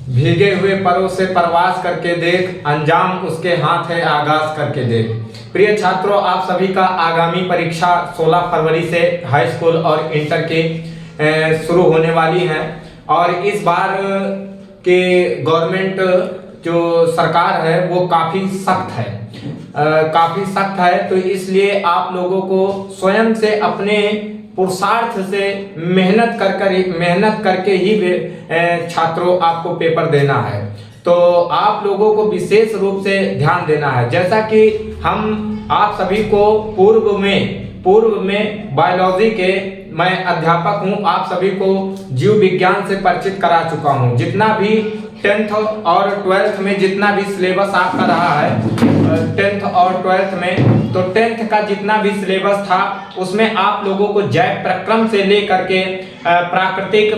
भीगे हुए परों से प्रवास करके देख, अंजाम उसके हाथ है आगाज करके देख। प्रिय छात्रों, आप सभी का आगामी परीक्षा 16 फरवरी से हाई स्कूल और इंटर की शुरू होने वाली है। और इस बार के गवर्नमेंट जो सरकार है वो काफ़ी सख्त है, काफ़ी सख्त है। तो इसलिए आप लोगों को स्वयं से अपने पुरुषार्थ से मेहनत करके ही छात्रों आपको पेपर देना है। तो आप लोगों को विशेष रूप से ध्यान देना है। जैसा कि हम आप सभी को पूर्व में बायोलॉजी के मैं अध्यापक हूं, आप सभी को जीव विज्ञान से परिचित करा चुका हूं। जितना भी 10th और 12th में जितना भी सिलेबस आपका रहा है 10th और 12th में, तो 10th का जितना भी सिलेबस था उसमें आप लोगों को जैव प्रक्रम से लेकर के प्राकृतिक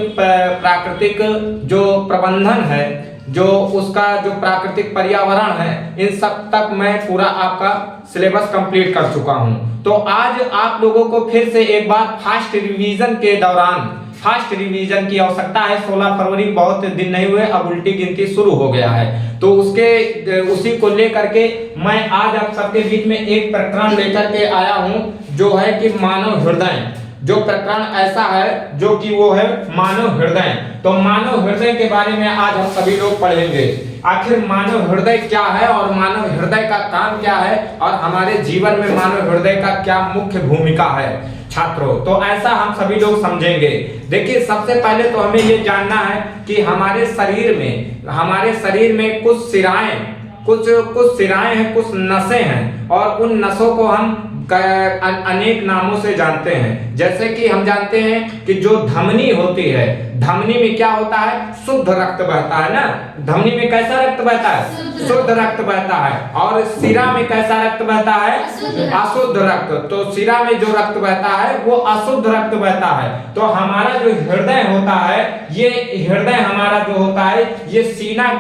जो प्रबंधन है, जो उसका जो प्राकृतिक पर्यावरण है, इन सब तक मैं पूरा आपका सिलेबस कंप्लीट कर चुका हूं। तो आज आप लोगों को फिर से एक बार फास्ट रिवीजन के दौरान फास्ट रिवीजन की आवश्यकता है। 16 फरवरी बहुत दिन नहीं हुए, अब उल्टी गिनती शुरू हो गया है। तो उसी को लेकर के मैं आज आप सबके बीच में एक प्रकरण लेकर के आया हूं, जो है कि मानव हृदय। जो प्रकरण ऐसा है जो कि वो है मानव हृदय। तो मानव हृदय के बारे में आज हम सभी लोग पढ़ेंगे। आखिर मानव हृदय क्या है और मानव हृदय का काम क्या है और हमारे जीवन में मानव हृदय का क्या मुख्य भूमिका है छात्रों। तो ऐसा हम सभी लोग समझेंगे। देखिए, सबसे पहले तो हमें ये जानना है कि हमारे शरीर में कुछ सिराएं हैं, कुछ नसें हैं, और उन नसों को हम अनेक नामों से जानते हैं। जैसे कि हम जानते हैं कि जो धमनी होती है, धमनी में क्या होता है? शुद्ध रक्त बहता है ना। धमनी में कैसा रक्त बहता है? शुद्ध रक्त बहता है। और सिरा में कैसा रक्त बहता है? अशुद्ध रक्त। तो सिरा में जो रक्त बहता है वो अशुद्ध रक्त बहता है। तो हमारा जो हृदय होता है, ये हृदय हमारा जो होता है, ये सीने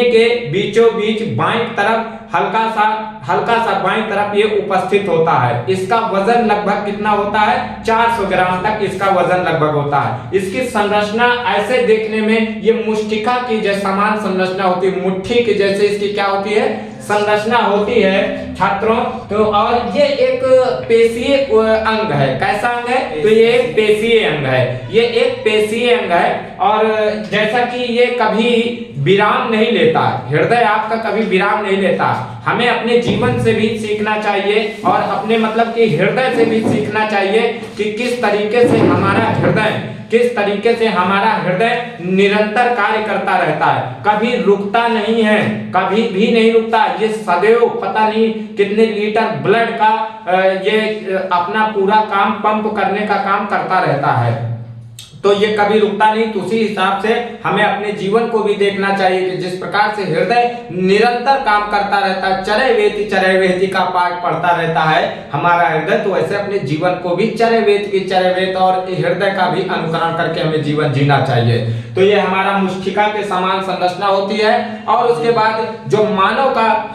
के बीचों बीच बाईं तरफ हल्का सा बाईं तरफ ये उपस्थित होता है। इसका वजन लगभग कितना होता है? 400 ग्राम तक इसका वजन लगभग होता है। इसकी संरचना ऐसे देखने में ये मुष्टिका की जैसे समान संरचना होती है, मुट्ठी की जैसे इसकी क्या होती है? संरचना होती है छात्रों। तो और ये एक पेशीय अंग है। कैसा अंग है? तो ये एक पेशीय अंग है। और जैसा कि ये कभी विराम नहीं लेता, हृदय आपका कभी विराम नहीं लेता। हमें अपने जीवन से भी सीखना चाहिए और अपने मतलब कि हृदय से भी सीखना चाहिए कि किस तरीके से हमारा हृदय निरंतर कार्य करता रहता है, कभी रुकता नहीं है, कभी भी नहीं रुकता। ये सदैव पता नहीं कितने लीटर ब्लड का ये अपना पूरा काम पंप करने का काम करता रहता है। तो ये कभी रुकता नहीं। तो उसी हिसाब से हमें अपने जीवन को भी देखना चाहिए कि जिस प्रकार से हृदय निरंतर काम करता रहता है, चरय वेति का पाठ पढ़ता रहता है हमारा हृदय, तो ऐसे अपने जीवन को भी चरय और हृदय का भी अनुकरण करके हमें जीवन जीना चाहिए। तो ये हमारा मुष्टिका के समान संरचना होती है। और उसके बाद जो मानव का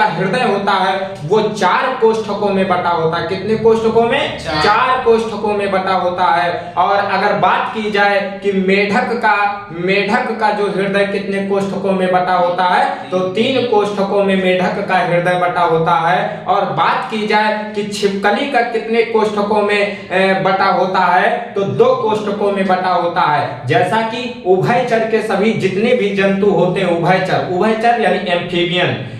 हृदय होता है वो 4 कोष्ठकों में बटा होता है। कितने कोष्ठकों में? 4 कोष्ठकों में बटा होता है। और अगर बात की जाए कि मेढक का जो हृदय कितने कोष्ठकों में बटा होता है, तो 3 कोष्ठकों में मेढक का हृदय बटा होता है। और बात की जाए कि छिपकली का कितने कोष्ठकों में बटा होता है, तो 2 कोष्ठकों में बटा होता है। जैसा कि उभयचर के सभी जितने भी जंतु होते हैं, उभयचर यानी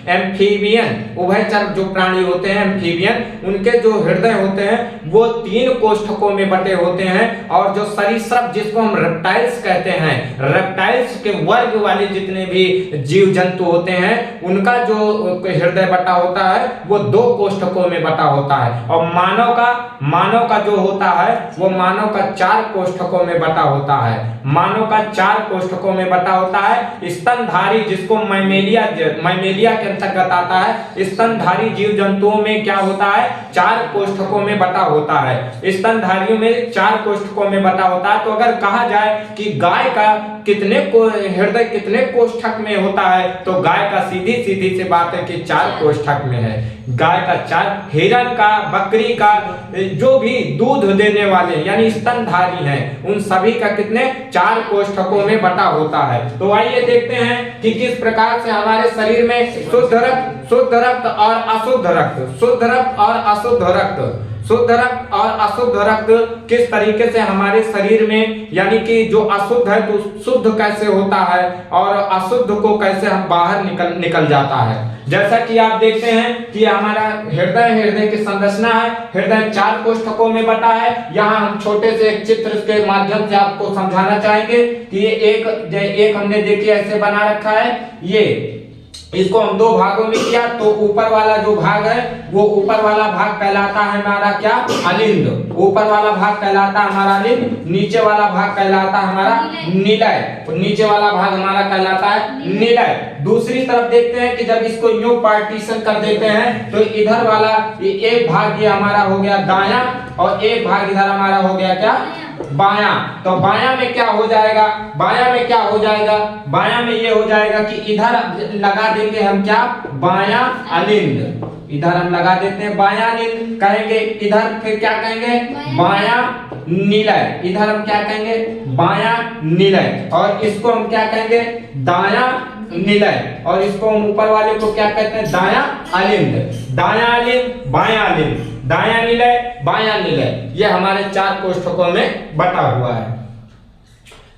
एम्फीबियन उभयचर जो प्राणी होते हैं एम्फीबियन, उनके जो हृदय होते हैं वो 3 कोष्ठकों में बटे होते हैं। और जो सरीसृप जिसको हम रेप्टाइल्स कहते हैं, रेप्टाइल्स के वर्ग वाले जितने भी जीव जंतु होते हैं उनका जो हृदय बटा होता है वो 2 कोष्ठकों में बटा होता है। और मानव का जो होता है वो मानव का 4 कोष्ठकों में बटा होता है। स्तनधारी जिसको मैमेलिया के अंतर्गत आता है, स्तनधारी जीव जंतुओं में क्या होता है? 4 कोष्ठकों में बटा होता है। स्तनधारियों में 4 कोष्ठकों कोष्ठकों में बटा होता है। तो अगर कहा जाए कि गाय का हृदय कितने कोष्ठक में होता है, तो गाय का सीधी सीधी सी बात है कि 4 कोष्ठक में है। गाय का 4, हिरन का, बकरी का, जो भी दूध देने वाले यानी स्तनधारी हैं, उन सभी का कितने 4 कोष्ठकों में बटा होता है। तो आइए देखते हैं कि किस प्रकार से हमारे शरीर में शुद्ध रक्त और अशुद्ध रक्त, शुद्ध रक्त और अशुद्ध रक्त, शुद्ध रक्त और अशुद्ध रक्त किस तरीके से हमारे शरीर में, यानी कि जो अशुद्ध है तो शुद्ध कैसे होता है और अशुद्ध को कैसे हम बाहर निकल जाता है। जैसा कि आप देखते हैं कि हमारा हृदय की संरचना है। हृदय 4 कोष्ठकों में बटा है। यहाँ हम छोटे से एक चित्र के माध्यम से आपको समझाना चाहेंगे कि ये एक हमने देखिए ऐसे बना रखा है। ये इसको हम 2 भागों में किया, तो ऊपर वाला जो भाग है वो ऊपर वाला भाग कहलाता है हमारा क्या, अलिंद। ऊपर वाला भाग कहलाता है हमारा अलिंद, नीचे वाला भाग कहलाता है हमारा निलय। तो नीचे वाला भाग हमारा कहलाता है निलय। दूसरी तरफ देखते हैं कि जब इसको यूं पार्टीशन कर देते हैं तो इधर वाला एक भाग ये हमारा हो गया दायां और एक भाग इधर हमारा हो गया क्या, बायां। तो बायां में क्या हो जाएगा, बायां में क्या हो जाएगा, बायां में ये हो जाएगा कि इधर लगा देंगे हम क्या, बायां अलिंद। इधर हम लगा देते हैं बायां अलिंद कहेंगे, इधर फिर क्या कहेंगे, बायां निलय। इधर हम क्या कहेंगे, बायां निलय, और इसको हम क्या कहेंगे, दायां निलय, और इसको हम ऊपर वाले को क्या कहते हैं, दायां अलिंद। दायां अलिंद, बायां अलिंद, दायां निलय, बायां निलय, ये हमारे 4 कोष्ठकों में बटा हुआ है।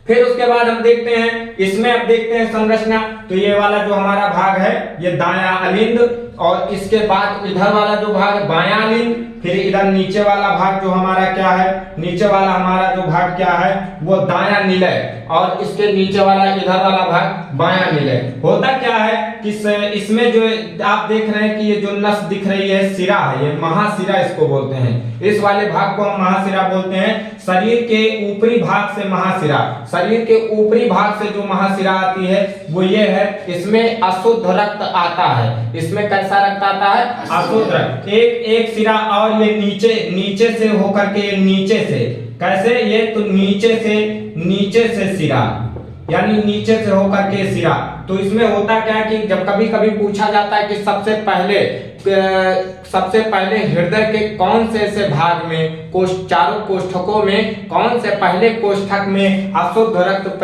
फिर उसके बाद हम देखते हैं, इसमें अब देखते हैं संरचना। तो ये वाला जो हमारा भाग है ये दायां अलिंद, और इसके बाद इधर वाला जो भाग बायां अलिंद, फिर इधर नीचे वाला भाग जो हमारा क्या है, नीचे वाला हमारा जो भाग क्या है वो दायां निलय, और इसके नीचे वाला इधर वाला भाग बायां निलय। होता क्या है कि इसमें जो आप देख रहे हैं कि ये जो नस दिख रही है सिरा है, ये महाशिरा इसको बोलते हैं। इस वाले भाग को हम महाशिरा बोलते हैं। शरीर के ऊपरी भाग से महाशिरा, शरीर के ऊपरी भाग से जो महाशिरा आती है वो ये है, इसमें अशुद्ध रक्त आता है। इसमें कैसा रक्त आता है, अशुद्ध रक्त। एक सिरा, और ये नीचे से होकर के नीचे से कैसे, ये तो नीचे से सिरा, यानी नीचे से होकर के सिरा। तो इसमें होता क्या है कि जब कभी कभी पूछा जाता है कि सबसे पहले हृदय के कौन से ऐसे भाग में, चारों कोष्ठकों में कौन से पहले कोष्ठक में अशुद्ध रक्त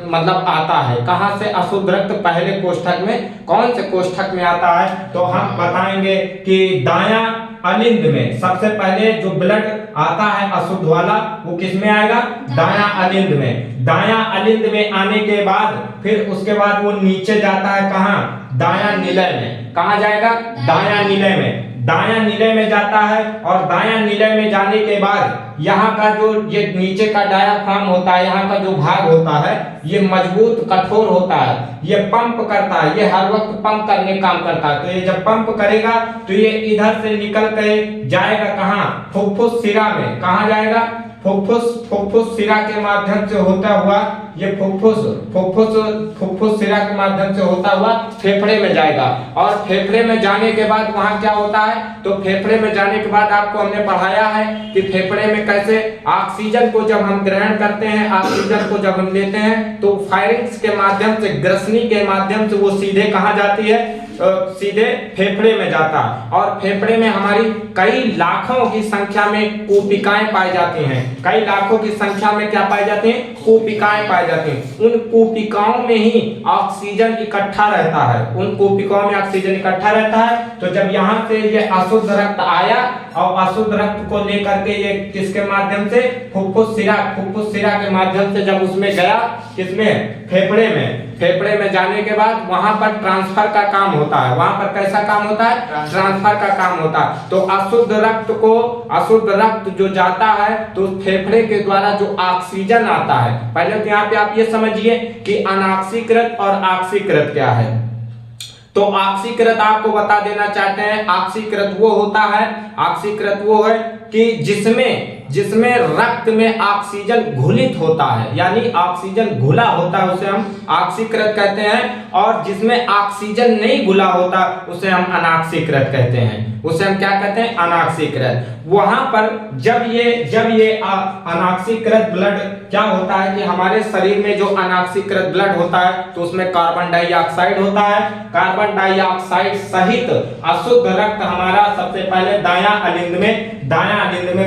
मतलब आता है, कहां से अशुद्ध रक्त पहले कोष्ठक में, कौन से कोष्ठक में आता है, तो हम बताएंगे कि दायां अलिंद में सबसे पहले जो ब्लड आता है अशुद्ध वाला वो किस में आएगा, दायां अलिंद में। दायां अलिंद में आने के बाद फिर उसके बाद वो नीचे जाता है कहां, दायां निलय में। कहां जाएगा, दायां निलय में। दायां निलय में जाता है, और दायां निलय में जाने के बाद यहाँ का जो ये नीचे का डायाफ्राम होता है, यहाँ का जो भाग होता है ये मजबूत कठोर होता है, ये पंप करता है, ये हर वक्त पंप करने काम करता है। तो ये जब पंप करेगा तो ये इधर से निकल के जाएगा कहाँ, फुफ्फुस सिरा में। कहाँ जाएगा, फुफ्फुस सिरा के माध्यम से होता हुआ ये फुफ्फुस सिरा के माध्यम से होता हुआ फेफड़े में जाएगा, और फेफड़े में जाने के बाद वहां क्या होता है, तो फेफड़े में जाने के बाद आपको हमने पढ़ाया है कि फेफड़े में कैसे ऑक्सीजन को जब हम ग्रहण करते हैं, ऑक्सीजन को जब हम लेते हैं तो फायरिंग्स के माध्यम से, ग्रसनी के माध्यम से वो सीधे कहाँ जाती है, सीधे फेफड़े में जाता, और फेफड़े में हमारी कई लाखों की संख्या में कूपिकाएं पाई जाती हैं। कई लाखों की संख्या में क्या पाई जाती हैं, कूपिकाएं पाई जाती हैं। उन कूपिकाओं में ही ऑक्सीजन इकट्ठा रहता है, उन कूपिकाओं में ऑक्सीजन इकट्ठा रहता है। तो जब यहाँ से ये अशुद्ध रक्त आया, और अशुद्ध रक्त को लेकर के ये किसके माध्यम से, फुफ्फुस सिरा के माध्यम से जब उसमें गया, किसमें, फेफड़े में जाने के बाद वहां पर ट्रांसफर का काम होता है। वहां पर कैसा काम होता है, ट्रांसफर का काम होता है। तो अशुद्ध रक्त जो जाता है तो फेफड़े के द्वारा जो ऑक्सीजन आता है, पहले तो यहाँ पे आप ये समझिए कि अनऑक्सीकृत और ऑक्सीकृत क्या है। तो ऑक्सीकृत आपको बता देना चाहते हैं, ऑक्सीकृत वो होता है, ऑक्सीकृत वो है कि जिसमें रक्त में ऑक्सीजन घुलित होता है, यानी ऑक्सीजन घुला होता है उसे हम ऑक्सीकृत कहते हैं, और जिसमें ऑक्सीजन नहीं घुला होता उसे हम अनॉक्सीकृत कहते हैं। उसे हम क्या कहते हैं? अनॉक्सीकृत। वहां पर जब ये अनॉक्सीकृत ब्लड क्या होता है कि हमारे शरीर में जो अनॉक्सीकृत ब्लड होता है तो उसमें कार्बन डाइऑक्साइड होता है। कार्बन डाइऑक्साइड सहित अशुद्ध रक्त हमारा सबसे पहले दायां अलिंद में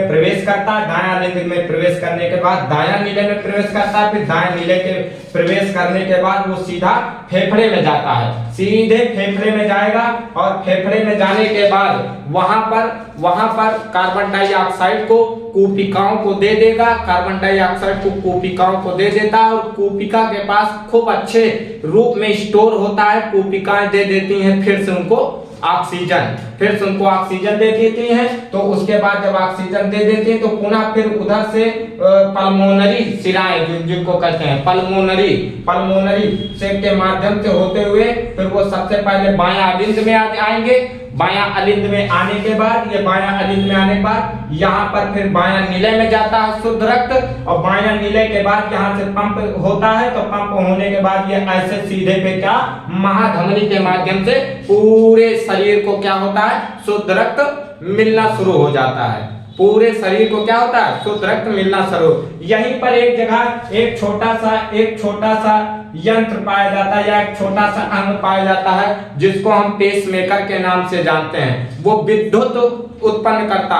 प्रवेश करता है। दायां अलिंद में प्रवेश करने के बाद दायां नीले में प्रवेश करता है। फिर दायां नीले के प्रवेश करने के बाद वो सीधा फेफड़े में जाता है, सीधे फेफड़े में जाएगा, और फेफड़े में जाने के बाद वहां पर कार्बन डाइऑक्साइड को कोशिकाओं को दे देगा। कार्बन डाइऑक्साइड को कोशिकाओं को दे देता है, और कोशिका के पास खूब अच्छे रूप में स्टोर होता है। कोशिकाएं दे देती हैं फिर से उनको ऑक्सीजन दे देती हैं। तो उसके बाद जब ऑक्सीजन दे देती हैं तो पुनः फिर उधर से पल्मोनरी शिराएं जिनको कहते हैं पल्मोनरी से के माध्यम से होते हुए फिर वो सबसे पहले बायां अलिंद में आएंगे। बायां अलिंद में आने के बाद यहाँ पर फिर बायां नीले में जाता है शुद्ध रक्त, और बायां नीले के बाद यहाँ से पंप होता है। तो पंप होने के बाद ये ऐसे सीधे पे क्या महाधमनी के माध्यम से पूरे शरीर को क्या होता है? शुद्ध रक्त मिलना शुरू हो जाता है। पूरे शरीर को क्या होता है? शुद्ध रक्त मिलना शुरू। यहीं पर एक जगह एक छोटा सा यंत्र पाया जाता है, या एक छोटा सा अंग पाया जाता है जिसको हम पेसमेकर के नाम से जानते हैं। वो विद्युत उत्पन्न करता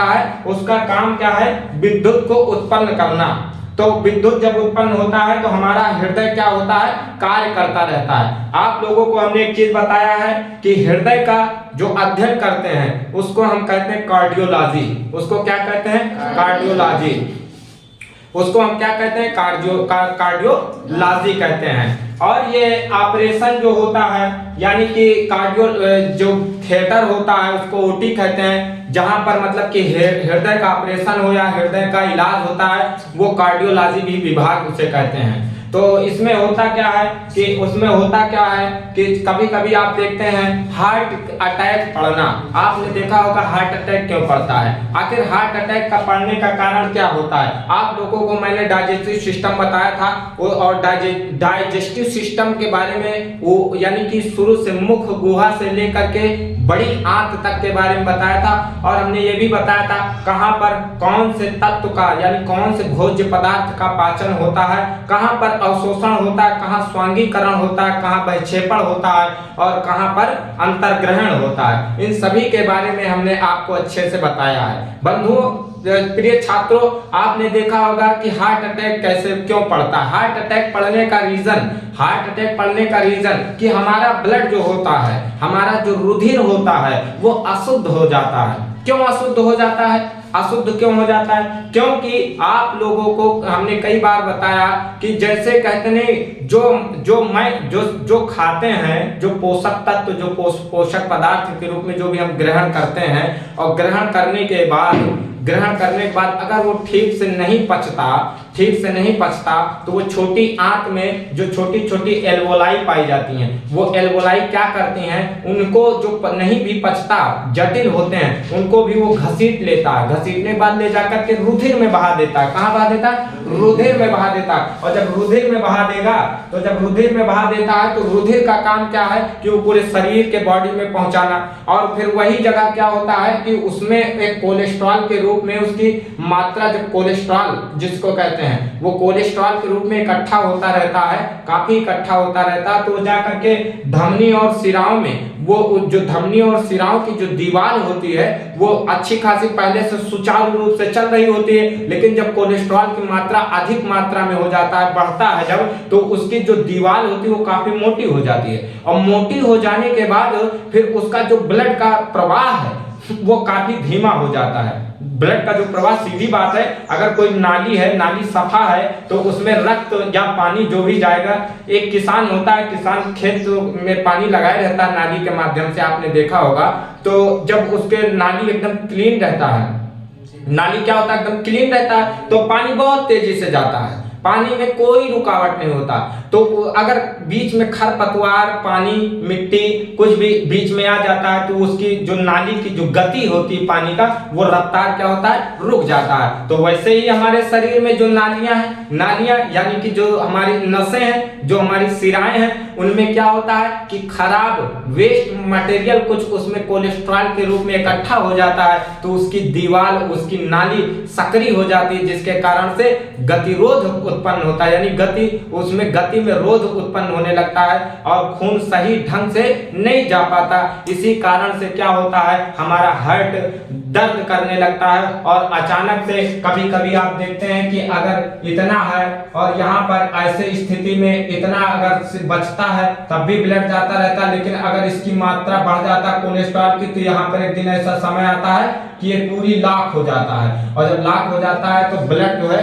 है। उसका काम क्या है? विद्युत को उत्पन्न करना। तो विद्युत जब उत्पन्न होता है तो हमारा हृदय क्या होता है? कार्य करता रहता है। आप लोगों को हमने एक चीज बताया है कि हृदय का जो अध्ययन करते हैं उसको हम कहते हैं कार्डियोलॉजी। उसको क्या कहते हैं? कार्डियोलॉजी। उसको हम क्या कहते हैं? कार्डियोलॉजी कहते हैं। और ये ऑपरेशन जो होता है, यानी कि जो थिएटर होता है उसको ओटी कहते हैं, जहां पर मतलब कि हृदय का ऑपरेशन हो या हृदय का इलाज होता है वो कार्डियोलॉजी भी विभाग उसे कहते हैं। तो इसमें होता क्या है कि कभी कभी आप देखते हैं हार्ट अटैक पड़ना। आपने देखा होगा हार्ट अटैक क्यों पड़ता है? आखिर हार्ट अटैक का पड़ने का कारण क्या होता है? आप लोगों को मैंने डाइजेस्टिव सिस्टम बताया था, और डाइजेस्टिव सिस्टम के बारे में वो यानी कि शुरू से मुख गुहा से लेकर के बड़ी आंत तक के बारे में बताया था। और हमने ये भी बताया था कहां पर कौन से तत्व का यानी कौन से भोज्य पदार्थ का पाचन होता है, कहां पर अवशोषण होता है, कहां स्वांगीकरण होता है, कहां बहिक्षेपण होता है, और कहां पर अंतर्ग्रहण होता है। इन सभी के बारे में हमने आपको अच्छे से बताया है। बंधुओं, प्रिय छात्रों, आपने देखा होगा कि हार्ट अटैक क्यों पड़ता है? हार्ट अटैक पड़ने का रीजन कि हमारा ब्लड जो होता है, हमारा जो रुधिर होता है वो अशुद्ध हो जाता है। क्यों अशुद्ध हो जाता है? क्योंकि आप लोगों को हमने कई बार बताया कि जैसे कहते नहीं जो खाते हैं, जो पोषक तत्व, जो पोषक पदार्थ के रूप में जो भी हम ग्रहण करते हैं, और ग्रहण करने के बाद अगर वो ठीक से नहीं पचता तो वो छोटी आंत में जो छोटी छोटी एल्वोलाई पाई जाती हैं, वो एल्वोलाई क्या करती हैं? उनको जो नहीं भी पचता, जटिल होते हैं, उनको भी वो घसीट लेता है। घसीटने के बाद ले जाकर के रुधिर में बहा देता है। कहाँ बहा देता है? रुधिर में बहा देता है। और जब रुधिर में बहा देता है तो रुधिर का काम क्या है कि वो पूरे शरीर के बॉडी में पहुंचाना। और फिर वही जगह क्या होता है कि उसमें एक कोलेस्ट्रॉल के रूप में उसकी मात्रा, जब कोलेस्ट्रॉल जिसको कहते हैं वो कोलेस्ट्रॉल के रूप में इकट्ठा होता रहता है, काफी इकट्ठा होता रहता है। तो जाकर के धमनी और शिराओं में वो जो धमनी और शिराओं की जो दीवार होती है वो अच्छी खासी पहले से सुचारू रूप से चल रही होती है, लेकिन जब कोलेस्ट्रॉल की मात्रा अधिक मात्रा में हो जाता है, बढ़ता है जब, तो उसकी जो दीवार होती है वो काफी मोटी हो जाती है। और मोटी हो जाने के बाद फिर उसका जो ब्लड का प्रवाह है वो काफी धीमा हो जाता है। ब्लड का जो प्रवाह, सीधी बात है, अगर कोई नाली है, नाली सफा है तो उसमें रक्त या पानी जो भी जाएगा, एक किसान होता है, किसान खेत में पानी लगाए रहता है नाली के माध्यम से, आपने देखा होगा। तो जब उसके नाली एकदम क्लीन रहता है, नाली क्या होता है? एकदम क्लीन रहता है, तो पानी बहुत तेजी से जाता है, पानी में कोई रुकावट नहीं होता। तो अगर बीच में खरपतवार, पानी, मिट्टी कुछ भी बीच में आ जाता है तो उसकी जो नाली की जो गति होती है पानी का, वो रफ्तार क्या होता है, रुक जाता है। तो वैसे ही हमारे शरीर में जो नालियां हैं, नालियां यानी कि जो हमारी नसें हैं, जो हमारी शिराएं हैं, उनमें क्या होता है कि खराब वेस्ट मटेरियल कुछ उसमें कोलेस्ट्रॉल के रूप में इकट्ठा हो जाता है, तो उसकी दीवार, उसकी नाली सक्रिय हो जाती है, जिसके कारण से गतिरोध उत्पन्न होता है, यानी उसमें गति में रोध उत्पन्न होने लगता है और खून सही ढंग से नहीं जा पाता। इसी कारण से क्या होता है, हमारा हार्ट दर्द करने लगता है और अचानक से कभी कभी आप देखते हैं कि अगर इतना है और यहाँ पर ऐसे स्थिति में इतना अगर बचता है तब भी ब्लड जाता रहता है, लेकिन अगर इसकी मात्रा बढ़ जाता है कोलेस्ट्रॉल की, तो यहाँ पर एक दिन ऐसा समय आता है कि ये पूरी लाख हो जाता है। और जब लाख हो जाता है तो ब्लड जो है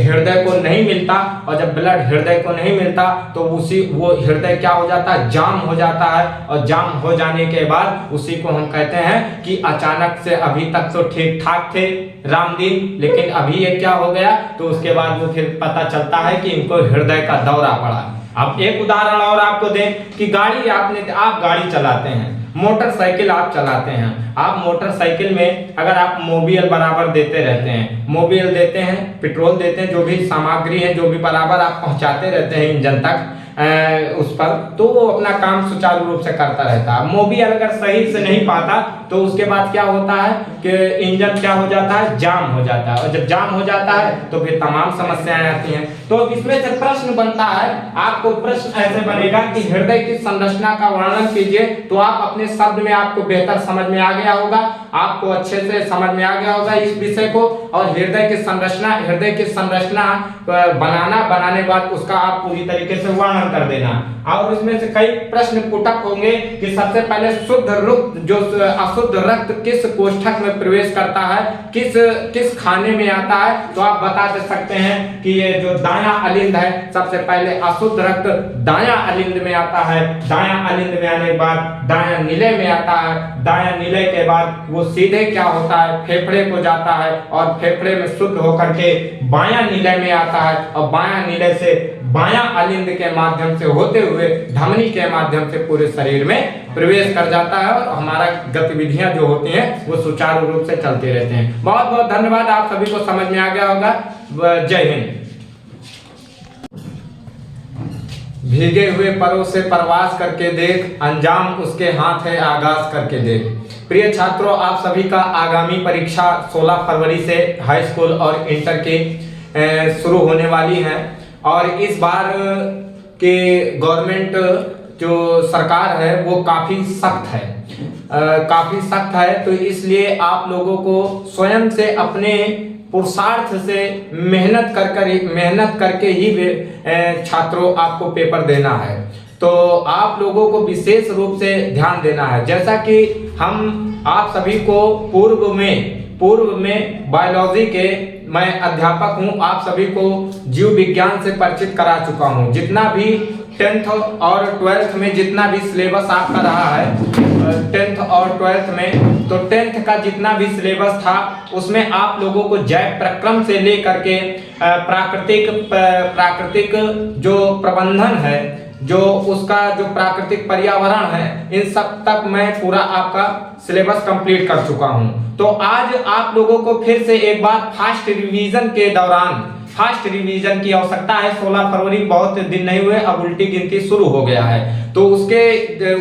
हृदय को नहीं मिलता, और जब ब्लड हृदय को नहीं मिलता तो वो हृदय क्या हो जाता है, जाम हो जाता है। और जाम हो जाने के बाद उसी को हम कहते हैं कि अचानक से, अभी तक तो ठीक ठाक थे रामदीन, लेकिन अभी ये क्या हो गया, तो उसके बाद वो फिर पता चलता है कि इनको हृदय का दौरा पड़ा। अब एक उदाहरण और आपको दें कि आप गाड़ी चलाते हैं, मोटरसाइकिल आप चलाते हैं, आप मोटरसाइकिल में अगर आप मोबिल बराबर देते रहते हैं, मोबिल देते हैं, पेट्रोल देते हैं, जो भी सामग्री है, जो भी बराबर आप पहुंचाते रहते हैं इंजन तक उस पर, तो वो अपना काम सुचारू रूप से करता रहता है। मोबिल अगर सही से नहीं पाता तो उसके बाद क्या होता है कि इंजन क्या हो जाता है, जाम हो जाता है, और जब जाम हो जाता है तो फिर तमाम समस्याएं आती हैं। तो इसमें से प्रश्न बनता है, आपको प्रश्न ऐसे बनेगा कि हृदय की संरचना का वर्णन कीजिए, तो आप अपने शब्द में आपको बेहतर समझ में आ गया होगा, आपको अच्छे से समझ में आ गया होगा इस विषय को। और हृदय की संरचना बनाने के बाद उसका आप पूरी तरीके से वर्णन कर देना। और इसमें से कई प्रश्न पुटअप होंगे कि सबसे पहले अशुद्ध रक्त किस कोष्ठक में प्रवेश करता है, किस खाने में आता है, तो आप बता दे सकते हैं कि ये जो दायां अलिंद है, सबसे पहले अशुद्ध रक्त दायां अलिंद में आता है, दायां अलिंद में आने के बाद दायां निलय में आता है, दायां निलय के बाद वो सीधे क्या होता है, फेफड़े को जाता है और फेफड़े में शुद्ध होकर के बायां निलय में आता है, और बायां निलय से बायां अलिंद के माध्यम से होते हुए धमनी के माध्यम से पूरे शरीर में प्रवेश कर जाता है, और हमारा गतिविधियां जो होती हैं वो सुचारू रूप से चलती रहते हैं। बहुत बहुत धन्यवाद, आप सभी को समझ में आ गया होगा। जय हिंद। भीगे हुए परों से प्रवास करके देख, अंजाम उसके हाथ है आगाज करके देख। प्रिय छात्रों, आप सभी का आगामी परीक्षा 16 फरवरी से हाई स्कूल और इंटर के शुरू होने वाली हैं, और इस बार के गवर्नमेंट जो सरकार है वो काफ़ी सख्त है, तो इसलिए आप लोगों को स्वयं से अपने पुरुषार्थ से मेहनत करके ही छात्रों आपको पेपर देना है। तो आप लोगों को विशेष रूप से ध्यान देना है, जैसा कि हम आप सभी को पूर्व में बायोलॉजी के मैं अध्यापक हूं, आप सभी को जीव विज्ञान से परिचित करा चुका हूं। जितना भी 10th और 12th में जितना भी सिलेबस आपका रहा है, 10th और 12th में, तो 10th का जितना भी सिलेबस था उसमें आप लोगों को जैव प्रक्रम से लेकर के प्राकृतिक जो प्रबंधन है, जो उसका जो प्राकृतिक पर्यावरण है, इन सब तक मैं पूरा आपका सिलेबस कंप्लीट कर चुका हूं। तो आज आप लोगों को फिर से एक बार फास्ट रिवीजन की आवश्यकता है। 16 फरवरी बहुत दिन नहीं हुए, अब उल्टी गिनती शुरू हो गया है, तो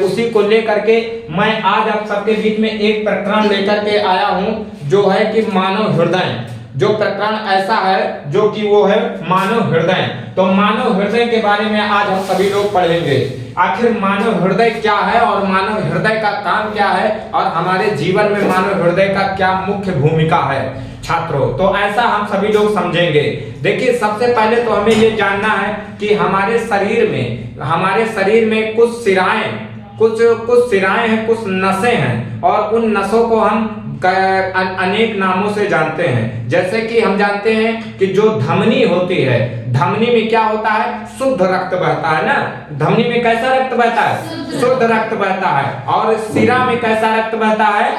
उसी को लेकर के मैं आज आप सबके बीच में एक प्रकरण लेकर के आया हूं, जो है कि मानव हृदय। जो प्रकरण ऐसा है जो कि वो है मानव हृदय। तो मानव हृदय के बारे में आज हम सभी लोग पढ़ेंगे। आखिर मानव हृदय क्या है और मानव हृदय का काम क्या है, और हमारे जीवन में मानव हृदय का क्या मुख्य भूमिका है छात्रों, तो ऐसा हम सभी लोग समझेंगे। देखिए, सबसे पहले तो हमें ये जानना है कि हमारे शरीर में कुछ सिराएं हैं, कुछ नसें हैं, और उन नसों को हम अनेक नामों से जानते हैं। जैसे कि हम जानते हैं कि जो धमनी होती है, धमनी में क्या होता है? शुद्ध रक्त बहता है ना। धमनी में कैसा रक्त बहता है? शुद्ध रक्त बहता है। और सिरा में कैसा रक्त बहता है?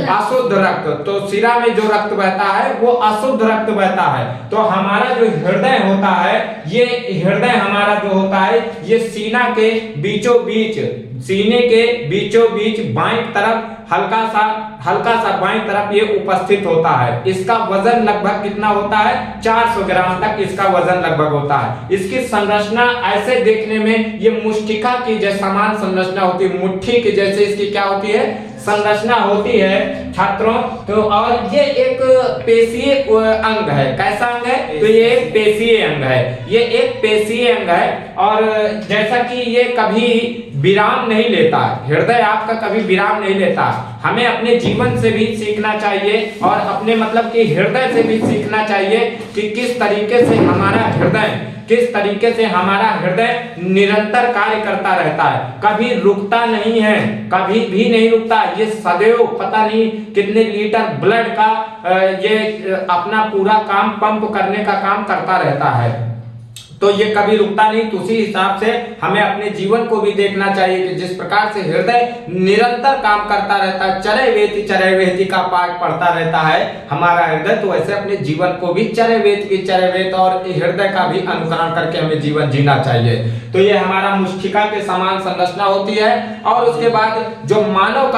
अशुद्ध रक्त। तो सिरा में जो रक्त बहता है वो अशुद्ध रक्त बहता है। तो हमारा जो हृदय होता है, ये हृदय हमारा जो होता है, ये सीना के बीचों बीच, सीने के बीचों बीच बाईं तरफ हल्का सा बाईं तरफ ये उपस्थित होता है। इसका वजन लगभग कितना होता है? 400 ग्राम तक इसका वजन लगभग होता है। इसकी संरचना ऐसे देखने में ये मुष्टिका की जैसे समान संरचना होती है, मुट्ठी की जैसे इसकी क्या होती है? संरचना होती है छात्रों। तो और ये एक पेशीय अंग है। कैसा अंग है? तो ये एक पेशीय अंग है, ये एक पेशीय अंग है। और जैसा कि ये कभी विराम नहीं लेता, हृदय आपका कभी विराम नहीं लेता। हमें अपने जीवन से भी सीखना चाहिए और अपने मतलब कि हृदय से भी सीखना चाहिए कि किस तरीके से हमारा हृदय निरंतर कार्य करता रहता है, कभी रुकता नहीं है, कभी भी नहीं रुकता। ये सदैव पता नहीं कितने लीटर ब्लड का ये अपना पूरा काम पंप करने का काम करता रहता है। तो ये कभी रुकता नहीं। तो उसी हिसाब से हमें अपने जीवन को भी देखना चाहिए कि जिस प्रकार से हृदय निरंतर काम करता रहता है, चरय वेति का पाठ पढ़ता रहता है हमारा हृदय, तो वैसे अपने जीवन को भी चरय वेत और हृदय का भी अनुकरण करके हमें जीवन जीना चाहिए। तो ये हमारा मुष्टिका के समान संरचना होती है। और उसके बाद जो मानव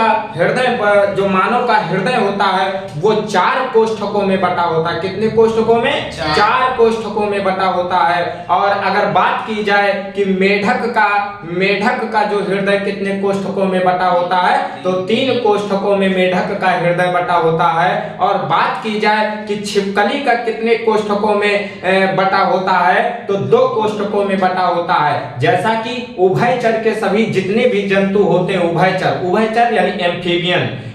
का हृदय होता है वो 4 कोष्ठकों में बटा होता है। कितने कोष्ठकों में? 4 कोष्ठकों में बटा होता है। और अगर बात की जाए कि मेढक का जो हृदय कितने कोष्ठकों में बटा होता है, तो 3 कोष्ठकों में मेढक का हृदय बटा होता है। और बात की जाए कि छिपकली का कितने कोष्ठकों में बटा होता है, तो 2 कोष्ठकों में बटा होता है। जैसा कि उभयचर के सभी जितने भी जंतु होते हैं, उभयचर यानी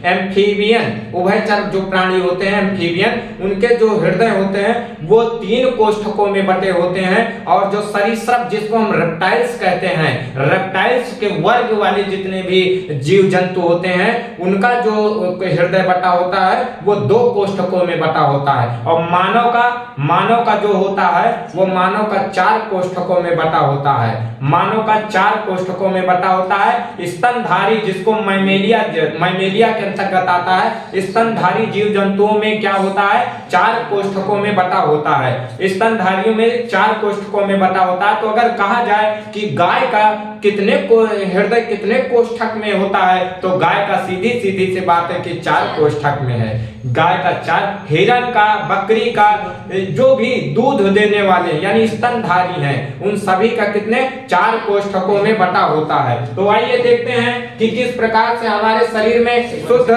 एम्फीबियन उभयचर जो प्राणी होते हैं एम्फीबियन, उनके जो हृदय होते हैं वो 3 कोष्ठकों में बटे होते हैं। और जो सरीसृप जिसको हम रेप्टाइल्स कहते हैं, रेप्टाइल्स के वर्ग वाले जितने भी जीव जंतु होते हैं उनका जो हृदय बटा होता है वो 2 कोष्ठकों में बटा होता है। और मानव का जो होता है वो मानव का 4 कोष्ठकों में बटा होता है। मानव का 4 कोष्ठकों में बटा होता है। स्तनधारी जिसको मैमेलिया के अंतर्गत आता है, स्तनधारी जीव जंतुओं में क्या होता है? 4 कोष्ठकों में बटा होता है। स्तनधारियों में 4 कोष्ठकों में बटा होता है। तो अगर कहा जाए कि गाय का हृदय कितने कोष्ठक में होता है, तो गाय का सीधी सी बात है कि 4 कोष्ठक में है। गाय का 4, हिरन का, बकरी का, जो भी दूध देने वाले यानी स्तनधारी हैं उन सभी का कितने? 4 कोष्ठकों में बटा होता है। तो आइए देखते हैं कि किस प्रकार से हमारे शरीर में शुद्ध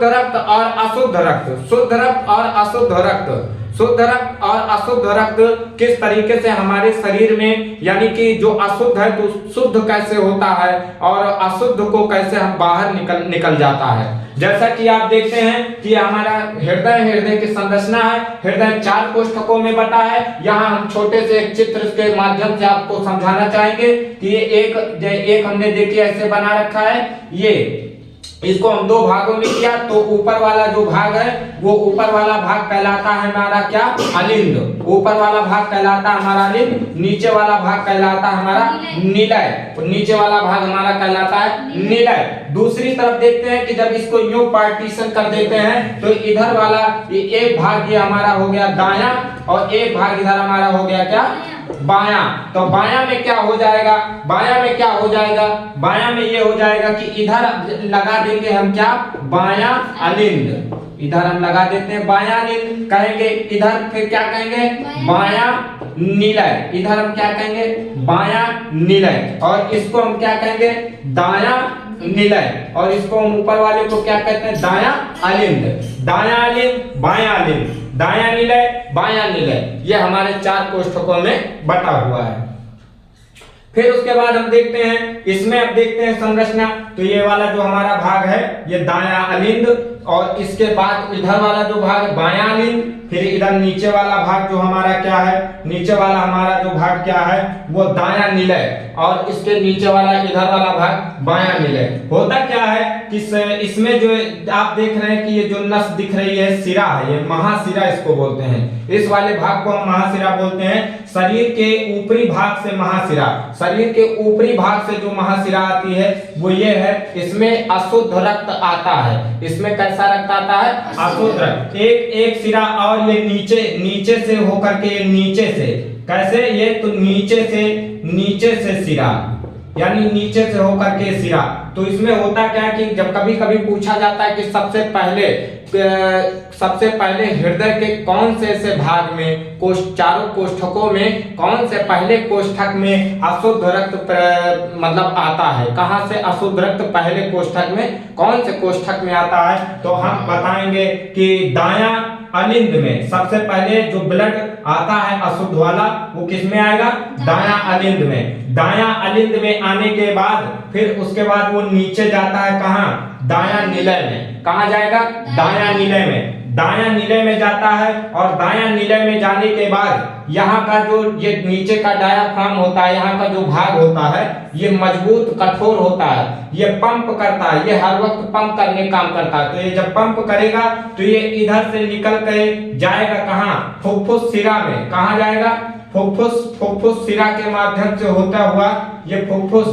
रक्त और अशुद्ध रक्त, शुद्ध रक्त और अशुद्ध रक्त किस तरीके से हमारे शरीर में, यानी कि जो अशुद्ध है तो शुद्ध कैसे होता है और अशुद्ध को कैसे हम बाहर निकल जाता है। जैसा कि आप देखते हैं कि हमारा हृदय की संरचना है। हृदय 4 कोष्ठकों में बटा है। यहाँ हम छोटे से एक चित्र के माध्यम से आपको समझाना चाहेंगे कि ये एक हमने देखिए ऐसे बना रखा है। ये इसको हम 2 भागों में किया। तो ऊपर वाला जो भाग है वो ऊपर वाला भाग कहलाता है हमारा क्या? अलिंद। ऊपर वाला भाग कहलाता है हमारा अलिंद, नीचे वाला भाग कहलाता है हमारा निलय। नीचे वाला भाग हमारा कहलाता है निलय। दूसरी तरफ देखते हैं कि जब इसको यूं पार्टीशन कर देते हैं तो इधर वाला एक भाग ये हमारा हो गया दायां और एक भाग इधर हमारा हो गया क्या? बायां। तो बायां में क्या हो जाएगा? बायां में ये हो जाएगा कि इधर लगा देंगे हम क्या? बायां अलिंद। इधर हम लगा देते हैं बायां अलिंद कहेंगे। इधर फिर क्या कहेंगे? बायां निलय। इधर हम क्या कहेंगे? बायां निलय। और इसको हम क्या कहेंगे? दायां निलय। और इसको हम ऊपर वाले को क्या कहते हैं? दायां अलिंद। दायां अलिंद, बायां अलिंद, दायां निलय, बायां निलय, ये हमारे 4 कोष्ठकों में बटा हुआ है। फिर उसके बाद हम देखते हैं इसमें, अब देखते हैं संरचना। तो ये वाला जो हमारा भाग है ये दायां अलिंद, और इसके बाद इधर वाला जो भाग बायां अलिंद, फिर इधर नीचे वाला भाग जो हमारा क्या है, नीचे वाला हमारा जो भाग क्या है वो दायां निलय, और इसके नीचे वाला इधर वाला भाग बायां निलय। होता क्या है कि इसमें जो आप देख रहे हैं कि ये जो नस दिख रही है सिरा है, ये महासिरा इसको बोलते हैं। इस वाले भाग को हम महासिरा बोलते हैं। शरीर के ऊपरी भाग से महासिरा, शरीर के ऊपरी भाग से जो महासिरा आती है वो ये है, इसमें अशुद्ध रक्त आता है। इसमें कैसा रक्त आता है? अशुद्ध रक्त। एक सिरा, और ये नीचे से होकर के नीचे से, कैसे? ये तो नीचे से सिरा, यानी नीचे से होकर के सिरा। तो इसमें होता क्या है कि जब कभी कभी पूछा जाता है कि सबसे पहले हृदय के कौन से ऐसे भाग में, चारों कोष्ठकों में कौन से पहले कोष्ठक में अशुद्ध रक्त मतलब आता है, कहां से अशुद्ध रक्त पहले कोष्ठक में, कौन से कोष्ठक में आता है? तो हम बताएंगे कि दायां अलिंद में सबसे पहले जो ब्लड आता है अशुद्ध वाला वो किस में आएगा? दायां अलिंद में। दायां अलिंद में आने के बाद फिर उसके बाद वो नीचे जाता है कहां? दायां निलय में। कहां जाएगा? दायां निलय में। दायां निलय में जाता है, और दायां निलय में जाने के बाद यहाँ का जो ये नीचे का डायाफ्राम होता है, यहाँ का जो भाग होता है ये मजबूत कठोर होता है, ये पंप करता है, ये हर वक्त पंप करने काम करता है। तो ये जब पंप करेगा तो ये इधर से निकल के जाएगा कहाँ? फुफ्फुस सिरा में। कहाँ जाएगा? फुफ्फुस सिरा के माध्यम से होता हुआ ये फुफ्फुस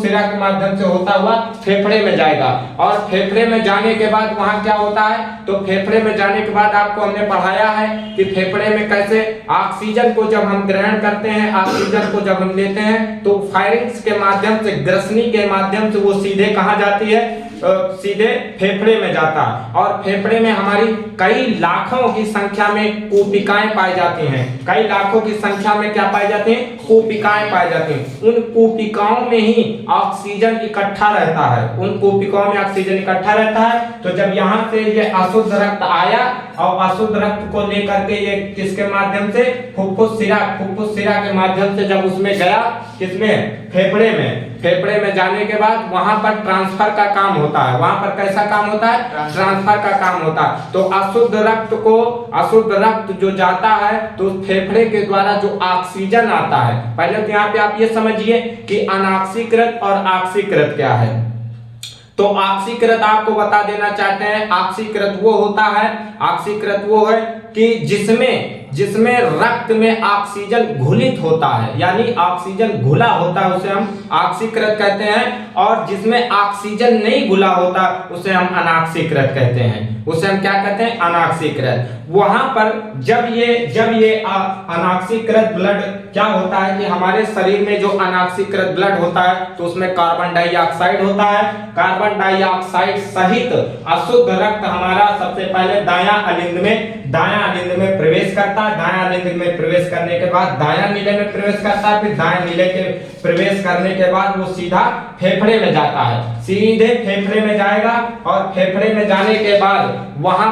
सिरा के माध्यम से होता हुआ फेफड़े में जाएगा। और फेफड़े में जाने के बाद वहां क्या होता है? तो फेफड़े में जाने के बाद आपको हमने पढ़ाया है कि फेफड़े में कैसे ऑक्सीजन को जब हम ग्रहण करते हैं, ऑक्सीजन को जब हम लेते हैं तो फायरिंग्स के माध्यम से, ग्रसनी के माध्यम से वो सीधे कहाँ जाती है? सीधे फेफड़े में जाता है। और फेफड़े में हमारी कई लाखों की संख्या में कूपिकाएं पाई जाती हैं। कई लाखों की संख्या में क्या पाई जाती हैं? कूपिकाएं पाई जाती हैं। उन कूपिकाओं में ही ऑक्सीजन इकट्ठा रहता है, उन कूपिकाओं में ऑक्सीजन इकट्ठा रहता है। तो जब यहाँ से ये अशुद्ध रक्त आया और अशुद्ध रक्त को लेकर के ये किसके माध्यम से? फुफ्फुस सिरा के माध्यम से जब उसमें गया, किसमें? फेफड़े में। फेफड़े में जाने के बाद वहां पर ट्रांसफर का काम होता है। वहां पर कैसा काम होता है? ट्रांसफर का काम होता है। तो अशुद्ध रक्त जो जाता है तो फेफड़े के द्वारा जो ऑक्सीजन आता है, पहले तो यहाँ पे आप ये समझिए कि अनॉक्सीकृत और ऑक्सीकृत क्या है। तो ऑक्सीकृत आपको बता देना चाहते हैं, ऑक्सीकृत वो होता है, ऑक्सीकृत वो है कि जिसमें रक्त में ऑक्सीजन घुलित होता है, यानी ऑक्सीजन घुला होता है, उसे हम ऑक्सीकृत कहते हैं। और जिसमें ऑक्सीजन नहीं घुला होता उसे हम अनॉक्सीकृत कहते हैं। उसे हम क्या कहते हैं? अनॉक्सीकृत। वहां पर जब ये अनॉक्सीकृत ब्लड क्या होता है कि हमारे शरीर में जो अनॉक्सीकृत ब्लड होता है तो उसमें कार्बन डाइऑक्साइड होता है। कार्बन डाइऑक्साइड सहित अशुद्ध रक्त हमारा सबसे पहले दायां अलिंद में प्रवेश करता है। दायां अलिंद में प्रवेश करने के बाद दायां निलय में प्रवेश करता है। फिर दायां निलय के प्रवेश करने के बाद वो सीधा फेफड़े में जाता है, सीधे फेफड़े में जाएगा। और फेफड़े में जाने के बाद वहां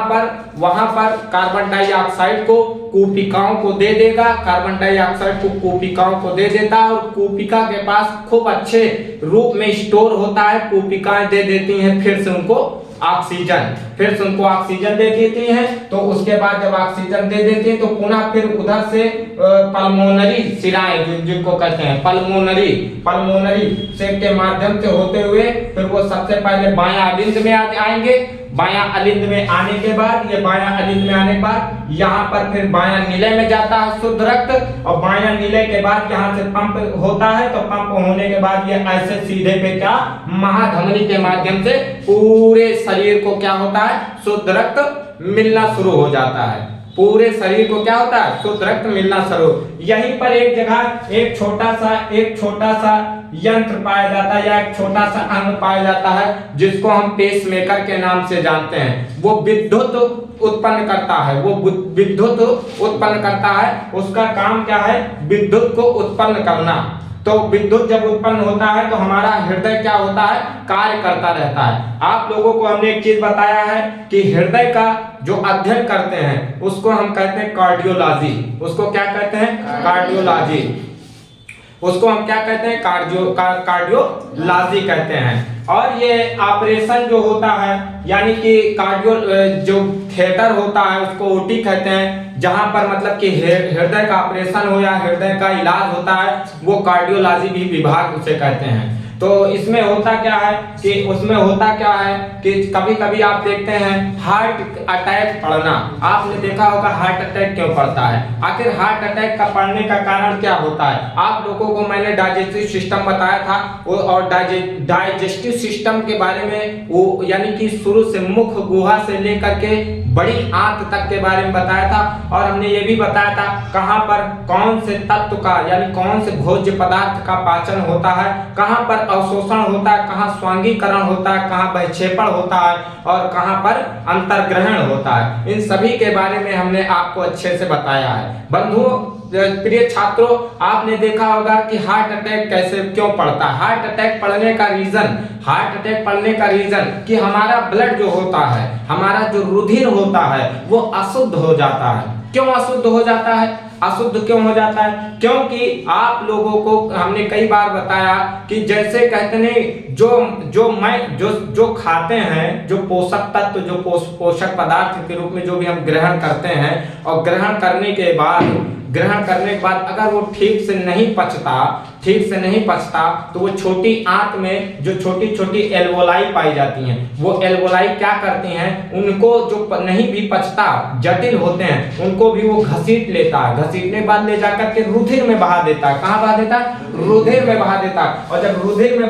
पर कार्बन डाइऑक्साइड को कूपिकाओं को दे देगा। कार्बन डाइऑक्साइड को कूपिकाओं को दे देता है और कूपिका के पास खूब अच्छे रूप में स्टोर होता है। कूपिकाएं दे देती हैं फिर से उनको ऑक्सीजन दे देती हैं। तो उसके बाद जब ऑक्सीजन दे देती हैं तो पुनः फिर उधर से पल्मोनरी सिराएं जिनको कहते हैं पल्मोनरी से के माध्यम से होते हुए फिर वो सबसे पहले बायां अलिंद में आएंगे। बायां अलिंद में आने के बाद यहाँ पर फिर बायां निलय में जाता है शुद्ध रक्त। और बायां निलय के बाद यहाँ से पंप होता है। तो पंप होने के बाद ये ऐसे सीधे पे क्या महाधमनी के माध्यम से पूरे शरीर को क्या होता है? शुद्ध रक्त मिलना शुरू हो जाता है। पूरे शरीर को क्या होता है? शुद्ध रक्त मिलना शुरू। यहीं पर एक जगह एक छोटा सा यंत्र पाया जाता है या एक छोटा सा अंग पाया जाता है जिसको हम पेसमेकर के नाम से जानते हैं। वो विद्युत उत्पन्न करता है। उसका काम क्या है? विद्युत को उत्पन्न करना। तो विद्युत जब उत्पन्न होता है तो हमारा हृदय क्या होता है? कार्य करता रहता है। आप लोगों को हमने एक चीज बताया है कि हृदय का जो अध्ययन करते हैं उसको हम कहते हैं कार्डियोलॉजी। उसको क्या कहते हैं? कार्डियोलॉजी। उसको हम क्या कहते हैं, कार्डियोलॉजी कहते हैं। और ये ऑपरेशन जो होता है यानी कि कार्डियो जो थिएटर होता है उसको ओटी कहते हैं, जहां पर मतलब कि हृदय का ऑपरेशन हो या हृदय का इलाज होता है वो कार्डियोलॉजी भी विभाग उसे कहते हैं। तो इसमें होता क्या है कि उसमें होता क्या है कि कभी कभी आप देखते हैं हार्ट अटैक पड़ना, आपने देखा होगा हार्ट अटैक क्यों पड़ता है, आखिर हार्ट अटैक का पड़ने का कारण क्या होता है। आप लोगों को मैंने डाइजेस्टिव सिस्टम बताया था और डाइजेस्टिव सिस्टम के बारे में वो यानी कि शुरू से मुख गुहा से लेकर के बड़ी आंत तक के बारे में बताया था। और हमने ये भी बताया था कहां पर कौन से तत्व का यानी कौन से भोज्य पदार्थ का पाचन होता है, कहां पर अवशोषण होता है, कहां स्वांगीकरण होता है, कहां बहिक्षेपण होता है और कहां पर अंतर्ग्रहण होता है। इन सभी के बारे में हमने आपको अच्छे से बताया है। बंधुओं, प्रिय छात्रों, आपने देखा होगा कि हार्ट अटैक कैसे क्यों पड़ता है। हार्ट अटैक पड़ने का रीजन कि हमारा ब्लड जो होता है, हमारा जो रुधिर होता है वो अशुद्ध हो जाता है। क्यों अशुद्ध हो जाता है? अशुद्ध क्यों हो जाता है? क्योंकि आप लोगों को हमने कई बार बताया कि जैसे कहते नहीं जो खाते हैं, जो पोषक तत्व, जो पोषक पदार्थ के रूप में जो भी हम ग्रहण करते हैं और ग्रहण करने के बाद अगर वो ठीक से नहीं पचता तो वो छोटी आंत में जो छोटी छोटी एल्वोलाई पाई जाती हैं, वो एल्वोलाई क्या करती हैं, उनको जो नहीं भी पचता, जटिल होते हैं, उनको भी वो घसीट लेता है। घसीटने के बाद ले जाकर के रुधिर में बहा देता है। कहाँ बहा देता है? रुधिर में बहा देता है। और जब रुधिर में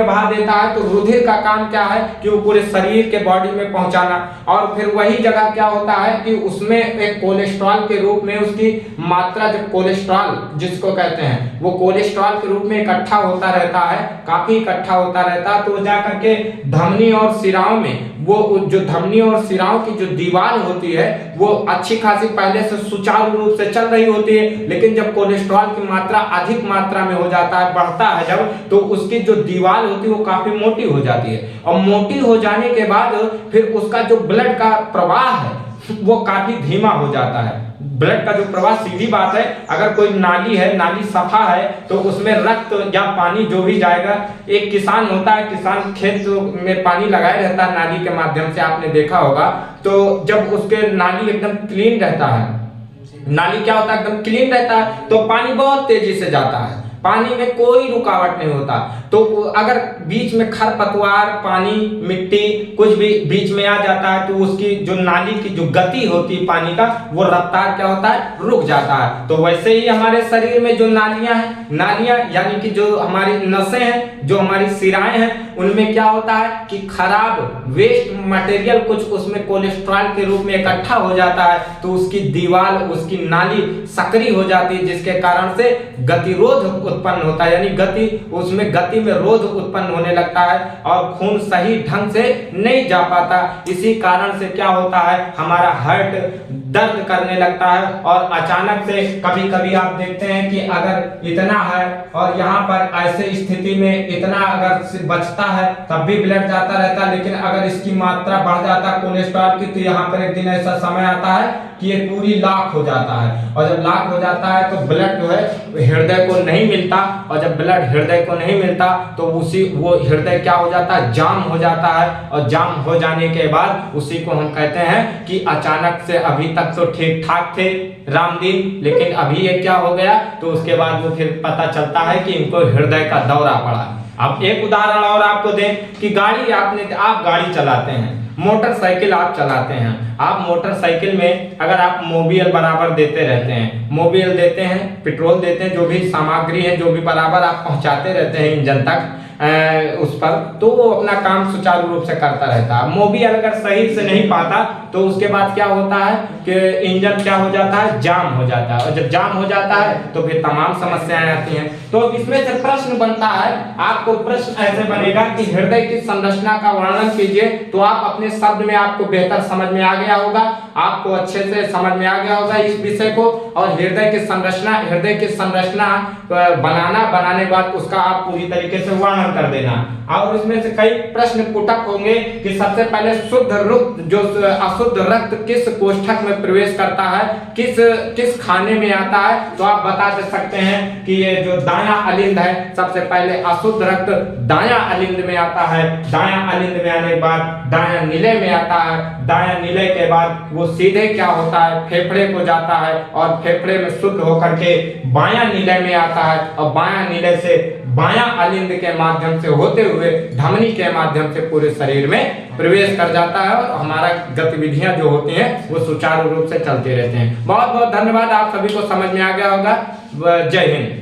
बहा देता है तो रुधिर का काम क्या है कि वो पूरे शरीर के बॉडी में पहुंचाना। और फिर वही जगह क्या होता है कि उसमें एक कोलेस्ट्रॉल के रूप में उसकी मात्रा, जब कोलेस्ट्रॉल जिसको कहते हैं वो कोलेस्ट्रॉल के रूप में इकट्ठा होता रहता है, काफी इकट्ठा होता रहता है, तो जाकर के धमनी और शिराओं में वो जो धमनी और शिराओं की जो दीवार होती है वो अच्छी खासी पहले से सुचारू रूप से चल रही होती है, लेकिन जब कोलेस्ट्रॉल की मात्रा अधिक मात्रा में हो जाता है, बढ़ता है जब, तो उसकी जो दीवार होती है वो काफी मोटी हो जाती है। और मोटी हो जाने के बाद फिर उसका जो ब्लड का प्रवाह है वो काफी धीमा हो जाता है। ब्लड का जो प्रवाह, सीधी बात है, अगर कोई नाली है, नाली सफा है तो उसमें रक्त या पानी जो भी जाएगा, एक किसान होता है, किसान खेत में पानी लगाए रहता है नाली के माध्यम से, आपने देखा होगा। तो जब उसके नाली एकदम क्लीन रहता है, नाली क्या होता है, एकदम क्लीन रहता है, तो पानी बहुत तेजी से जाता है, पानी में कोई रुकावट नहीं होता। तो अगर बीच में खरपतवार, पानी, मिट्टी कुछ भी बीच में आ जाता है तो उसकी जो नाली की जो गति होती है पानी का, वो रफ्तार क्या होता है, रुक जाता है। तो वैसे ही हमारे शरीर में जो नालियां यानी कि जो हमारी नसें हैं, जो हमारी शिराएं हैं, उनमें क्या होता है कि खराब वेस्ट मटेरियल कुछ उसमें कोलेस्ट्रॉल के रूप में इकट्ठा हो जाता है, तो उसकी दीवार, उसकी नाली सक्रिय हो जाती है, जिसके कारण से गतिरोध उत्पन्न होता है, यानी गति में रोध उत्पन्न होने लगता है और खून सही ढंग से नहीं जा पाता। इसी कारण से क्या होता है, हमारा हार्ट दर्द करने लगता है। और अचानक से कभी कभी आप देखते हैं कि अगर इतना है और यहाँ पर ऐसे स्थिति में इतना अगर बचता है तब भी ब्लड जाता रहता है, लेकिन अगर इसकी मात्रा बढ़ जाता है कोलेस्ट्रॉल की, तो यहाँ पर एक दिन ऐसा समय आता है कि ये पूरी लाख हो जाता है। और जब लाख हो जाता है तो ब्लड जो है हृदय को नहीं मिलता, और जब ब्लड हृदय को नहीं मिलता तो वो हृदय क्या हो जाता है, जाम हो जाता है। और जाम हो जाने के बाद उसी को हम कहते हैं कि अचानक से, अभी तक तो ठीक ठाक थे रामदीन, लेकिन अभी ये क्या हो गया, तो उसके बाद वो फिर पता चलता है कि इनको हृदय का दौरा पड़ा। अब एक उदाहरण और आपको दें कि आप गाड़ी चलाते हैं, मोटरसाइकिल आप चलाते हैं, आप मोटरसाइकिल में अगर आप मोबिल बराबर देते रहते हैं, मोबिल देते हैं, पेट्रोल देते हैं, जो भी सामग्री है, जो भी बराबर आप पहुंचाते रहते हैं इंजन तक उस पर, तो वो अपना काम सुचारू रूप से करता रहता है। मोबिल अगर सही से नहीं पाता तो उसके बाद क्या होता है कि इंजन क्या हो जाता है, जाम हो जाता है। और जब जाम हो जाता है तो फिर तमाम समस्याएं आती हैं। तो इसमें से प्रश्न बनता है, आपको प्रश्न ऐसे बनेगा कि हृदय की संरचना का वर्णन कीजिए, तो आप अपने शब्द में आपको बेहतर समझ में आ गया होगा, आपको अच्छे से समझ में आ गया होगा इस विषय को। और हृदय की संरचना बनाने बाद उसका आप पूरी तरीके से वर्णन प्रदान कर देना। और उसमें से कई प्रश्न पुटअप होंगे कि सबसे पहले शुद्ध रक्त जो अशुद्ध रक्त किस कोष्ठक में प्रवेश करता है, किस खाने में आता है, तो आप बता दे सकते हैं कि ये जो दायां अलिंद है, सबसे पहले अशुद्ध रक्त दायां अलिंद में आता है। दायां अलिंद में आने के बाद दायां नीले में आता है। दायां नीले के बाद वो सीधे क्या होता है, फेफड़े को जाता है और फेफड़े में शुद्ध होकर के बायां नीले में आता है और बायां नीले से बायां अलिंद के माध्यम से होते हुए धमनी के माध्यम से पूरे शरीर में प्रवेश कर जाता है और हमारा गतिविधियां जो होती हैं वो सुचारू रूप से चलते रहते हैं। बहुत बहुत धन्यवाद, आप सभी को समझ में आ गया होगा। जय हिंद।